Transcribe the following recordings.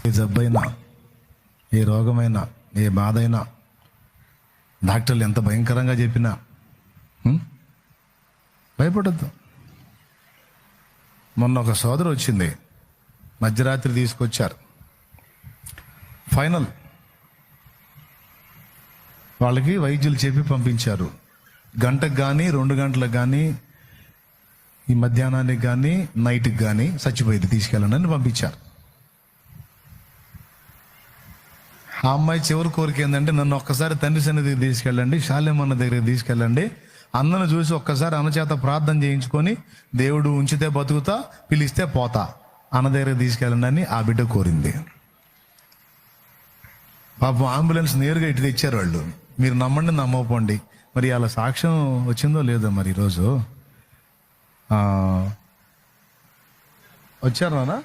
ఏ జబ్బైనా, ఏ రోగమైనా, ఏ బాధ అయినా డాక్టర్లు ఎంత భయంకరంగా చెప్పినా భయపడద్దు. మొన్న ఒక సోదరు వచ్చింది, మధ్యరాత్రి తీసుకొచ్చారు. ఫైనల్ వాళ్ళకి వైద్యులు చెప్పి పంపించారు. గంటకు కానీ 2 గంటలకు కానీ, ఈ మధ్యాహ్నానికి కానీ, నైట్కి కానీ చచ్చిపోయింది, తీసుకెళ్ళండి అని పంపించారు. ఆ అమ్మాయి చివరి కోరిక ఏంటంటే, నన్ను ఒక్కసారి తండ్రి సన్నిధికి తీసుకెళ్ళండి, శాలేమన్న దగ్గరికి తీసుకెళ్ళండి, అన్నను చూసి ఒక్కసారి అన్నచేత ప్రార్థన చేయించుకొని, దేవుడు ఉంచితే బతుకుతా, పిలిస్తే పోతా, అన్న దగ్గరికి తీసుకెళ్ళండి అని ఆ బిడ్డ కోరింది. పాపం అంబులెన్స్ నేరుగా ఇటు తెచ్చారు వాళ్ళు. మీరు నమ్మండి నమ్మకపోండి, మరి అలా సాక్ష్యం వచ్చిందో లేదో మరి ఈరోజు వచ్చారు నాన్న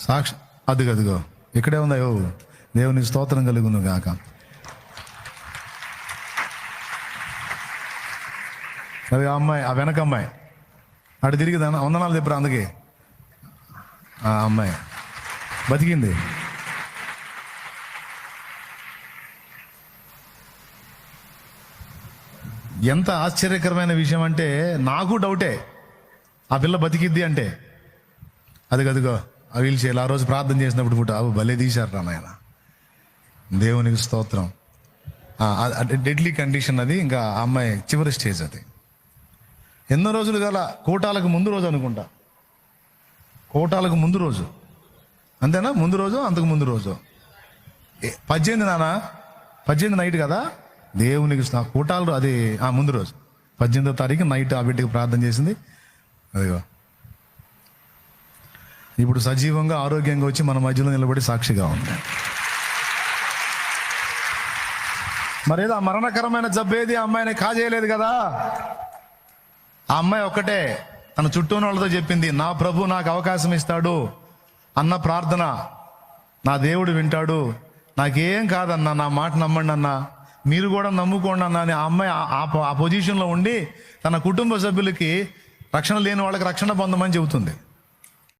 సాక్ష్యం. అదిగో ఇక్కడే ఉందా? దేవునికి స్తోత్రం కలుగును గాక. అది ఆ అమ్మాయి, ఆ వెనక అమ్మాయి అటు తిరిగి వందనాలు చెప్పారు. అందుకే ఆ అమ్మాయి బతికింది. ఎంత ఆశ్చర్యకరమైన విషయం అంటే, నాకు డౌటే ఆ పిల్ల బతికిద్ది అంటే. అదిగో ఆ వీల్ చేయాలి. ఆ రోజు ప్రార్థన చేసినప్పుడు పుట్టు భలే తీశారు నాయన. దేవునికి స్తోత్రం. డెడ్లీ కండిషన్ అది. ఇంకా ఆ అమ్మాయి చివరి స్టేజ్ అది. ఎన్నో రోజులు గల కోటాలకు ముందు రోజు అనుకుంటా, కోటాలకు ముందు రోజు అంతేనా? ముందు రోజు, అంతకు ముందు రోజు 18 నాన్న, 18 నైట్ కదా దేవునికి కోటాలు. అది ముందు రోజు 18వ తారీఖు నైట్ ఆ బిడ్డకి ప్రార్థన చేసింది. అదిగో ఇప్పుడు సజీవంగా ఆరోగ్యంగా వచ్చి మన మధ్యలో నిలబడి సాక్షిగా ఉంది. మరేదో ఆ మరణకరమైన జబ్బేది ఆ అమ్మాయిని కాజేయలేదు కదా. ఆ అమ్మాయి ఒక్కటే తన చుట్టూ ఉన్న వాళ్ళతో చెప్పింది, నా ప్రభు నాకు అవకాశం ఇస్తాడు అన్న ప్రార్థన నా దేవుడు వింటాడు, నాకేం కాదన్నా, నా మాట నమ్మండి అన్నా, మీరు కూడా నమ్ముకోండి అన్నా అని ఆ అమ్మాయి ఆ పొజిషన్లో ఉండి తన కుటుంబ సభ్యులకి రక్షణ లేని వాళ్ళకి రక్షణ పొందమని చెబుతుంది.